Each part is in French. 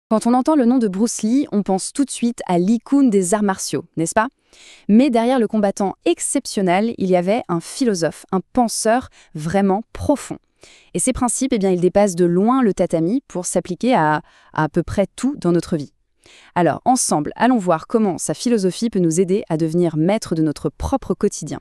Quand on entend le nom de Bruce Lee, on pense tout de suite à l'icône des arts martiaux, n'est-ce pas? Mais derrière le combattant exceptionnel, il y avait un philosophe, un penseur vraiment profond. Et ces principes, ils dépassent de loin le tatami pour s'appliquer à peu près tout dans notre vie. Alors, ensemble, allons voir comment sa philosophie peut nous aider à devenir maître de notre propre quotidien.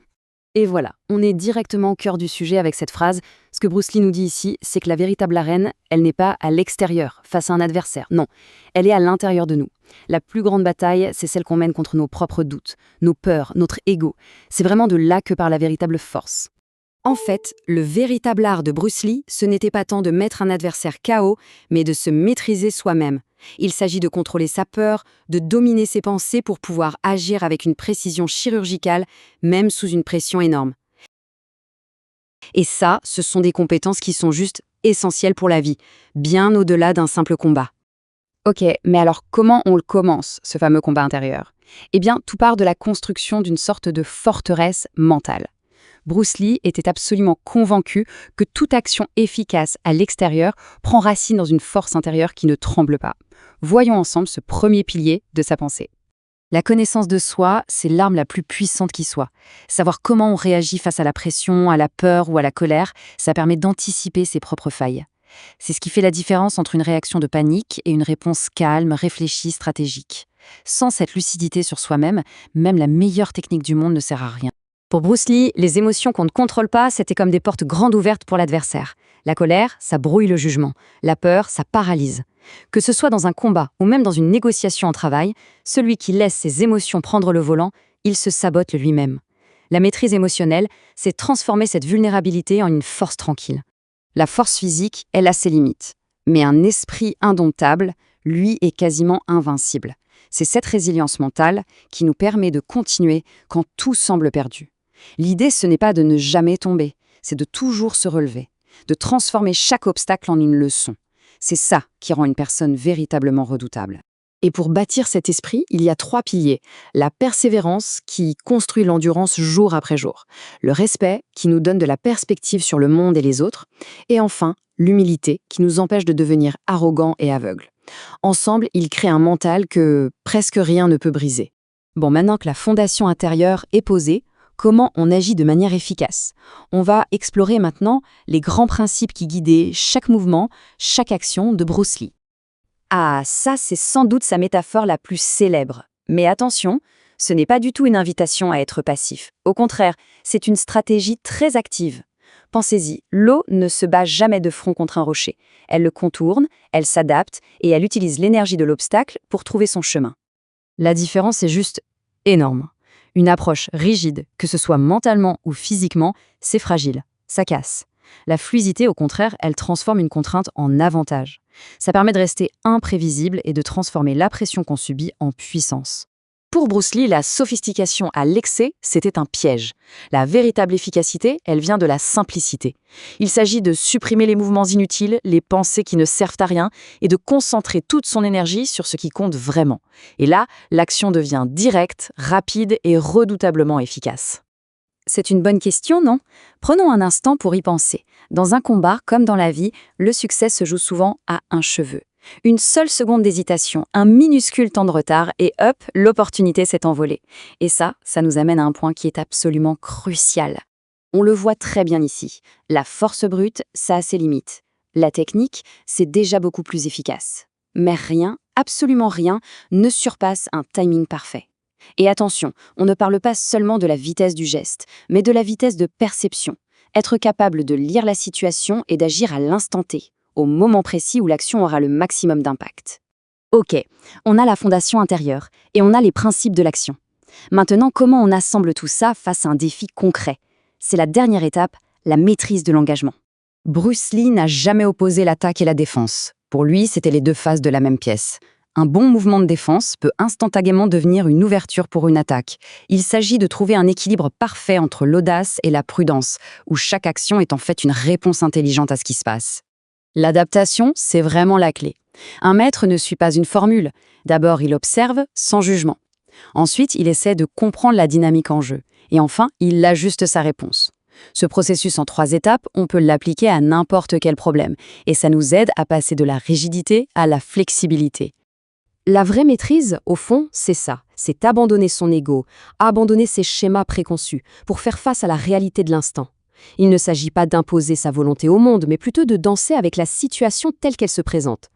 Et voilà, on est directement au cœur du sujet avec cette phrase. Ce que Bruce Lee nous dit ici, c'est que la véritable arène, elle n'est pas à l'extérieur, face à un adversaire. Non, elle est à l'intérieur de nous. La plus grande bataille, c'est celle qu'on mène contre nos propres doutes, nos peurs, notre ego. C'est vraiment de là que part la véritable force. En fait, le véritable art de Bruce Lee, ce n'était pas tant de mettre un adversaire KO, mais de se maîtriser soi-même. Il s'agit de contrôler sa peur, de dominer ses pensées pour pouvoir agir avec une précision chirurgicale, même sous une pression énorme. Et ça, ce sont des compétences qui sont juste essentielles pour la vie, bien au-delà d'un simple combat. Ok, mais alors comment on le commence, ce fameux combat intérieur? Eh bien, tout part de la construction d'une sorte de forteresse mentale. Bruce Lee était absolument convaincu que toute action efficace à l'extérieur prend racine dans une force intérieure qui ne tremble pas. Voyons ensemble ce premier pilier de sa pensée. La connaissance de soi, c'est l'arme la plus puissante qui soit. Savoir comment on réagit face à la pression, à la peur ou à la colère, ça permet d'anticiper ses propres failles. C'est ce qui fait la différence entre une réaction de panique et une réponse calme, réfléchie, stratégique. Sans cette lucidité sur soi-même, même la meilleure technique du monde ne sert à rien. Pour Bruce Lee, les émotions qu'on ne contrôle pas, c'était comme des portes grandes ouvertes pour l'adversaire. La colère, ça brouille le jugement. La peur, ça paralyse. Que ce soit dans un combat ou même dans une négociation en travail, celui qui laisse ses émotions prendre le volant, il se sabote lui-même. La maîtrise émotionnelle, c'est transformer cette vulnérabilité en une force tranquille. La force physique, elle a ses limites. Mais un esprit indomptable, lui, est quasiment invincible. C'est cette résilience mentale qui nous permet de continuer quand tout semble perdu. L'idée, ce n'est pas de ne jamais tomber, c'est de toujours se relever, de transformer chaque obstacle en une leçon. C'est ça qui rend une personne véritablement redoutable. Et pour bâtir cet esprit, il y a 3 piliers. La persévérance qui construit l'endurance jour après jour. Le respect qui nous donne de la perspective sur le monde et les autres. Et enfin, l'humilité qui nous empêche de devenir arrogant et aveugle. Ensemble, ils créent un mental que presque rien ne peut briser. Bon, maintenant que la fondation intérieure est posée, comment on agit de manière efficace? On va explorer maintenant les grands principes qui guidaient chaque mouvement, chaque action de Bruce Lee. Ah, ça c'est sans doute sa métaphore la plus célèbre. Mais attention, ce n'est pas du tout une invitation à être passif. Au contraire, c'est une stratégie très active. Pensez-y, l'eau ne se bat jamais de front contre un rocher. Elle le contourne, elle s'adapte et elle utilise l'énergie de l'obstacle pour trouver son chemin. La différence est juste énorme. Une approche rigide, que ce soit mentalement ou physiquement, c'est fragile, ça casse. La fluidité, au contraire, elle transforme une contrainte en avantage. Ça permet de rester imprévisible et de transformer la pression qu'on subit en puissance. Pour Bruce Lee, la sophistication à l'excès, c'était un piège. La véritable efficacité, elle vient de la simplicité. Il s'agit de supprimer les mouvements inutiles, les pensées qui ne servent à rien, et de concentrer toute son énergie sur ce qui compte vraiment. Et là, l'action devient directe, rapide et redoutablement efficace. C'est une bonne question, non? Prenons un instant pour y penser. Dans un combat, comme dans la vie, le succès se joue souvent à un cheveu. Une seule seconde d'hésitation, un minuscule temps de retard et hop, l'opportunité s'est envolée. Et ça nous amène à un point qui est absolument crucial. On le voit très bien ici. La force brute, ça a ses limites. La technique, c'est déjà beaucoup plus efficace. Mais rien, absolument rien, ne surpasse un timing parfait. Et attention, on ne parle pas seulement de la vitesse du geste, mais de la vitesse de perception. Être capable de lire la situation et d'agir à l'instant T, au moment précis où l'action aura le maximum d'impact. Ok, on a la fondation intérieure et on a les principes de l'action. Maintenant, comment on assemble tout ça face à un défi concret? C'est la dernière étape, la maîtrise de l'engagement. Bruce Lee n'a jamais opposé l'attaque et la défense. Pour lui, c'était les 2 faces de la même pièce. Un bon mouvement de défense peut instantanément devenir une ouverture pour une attaque. Il s'agit de trouver un équilibre parfait entre l'audace et la prudence, où chaque action est en fait une réponse intelligente à ce qui se passe. L'adaptation, c'est vraiment la clé. Un maître ne suit pas une formule. D'abord, il observe sans jugement. Ensuite, il essaie de comprendre la dynamique en jeu. Et enfin, il ajuste sa réponse. Ce processus en 3 étapes, on peut l'appliquer à n'importe quel problème. Et ça nous aide à passer de la rigidité à la flexibilité. La vraie maîtrise, au fond, c'est ça. C'est abandonner son ego, abandonner ses schémas préconçus pour faire face à la réalité de l'instant. Il ne s'agit pas d'imposer sa volonté au monde, mais plutôt de danser avec la situation telle qu'elle se présente.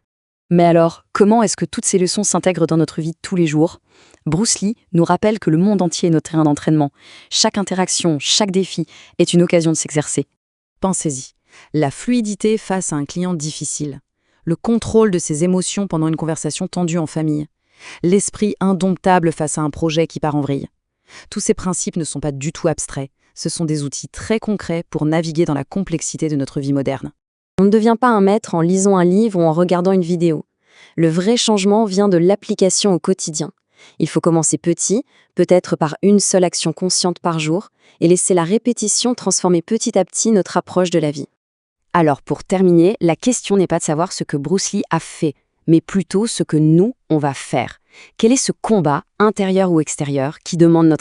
Mais alors, comment est-ce que toutes ces leçons s'intègrent dans notre vie de tous les jours? Bruce Lee nous rappelle que le monde entier est notre terrain d'entraînement. Chaque interaction, chaque défi est une occasion de s'exercer. Pensez-y, la fluidité face à un client difficile, le contrôle de ses émotions pendant une conversation tendue en famille, l'esprit indomptable face à un projet qui part en vrille. Tous ces principes ne sont pas du tout abstraits, ce sont des outils très concrets pour naviguer dans la complexité de notre vie moderne. On ne devient pas un maître en lisant un livre ou en regardant une vidéo. Le vrai changement vient de l'application au quotidien. Il faut commencer petit, peut-être par une seule action consciente par jour, et laisser la répétition transformer petit à petit notre approche de la vie. Alors pour terminer, la question n'est pas de savoir ce que Bruce Lee a fait, mais plutôt ce que nous, on va faire. Quel est ce combat, intérieur ou extérieur, qui demande notre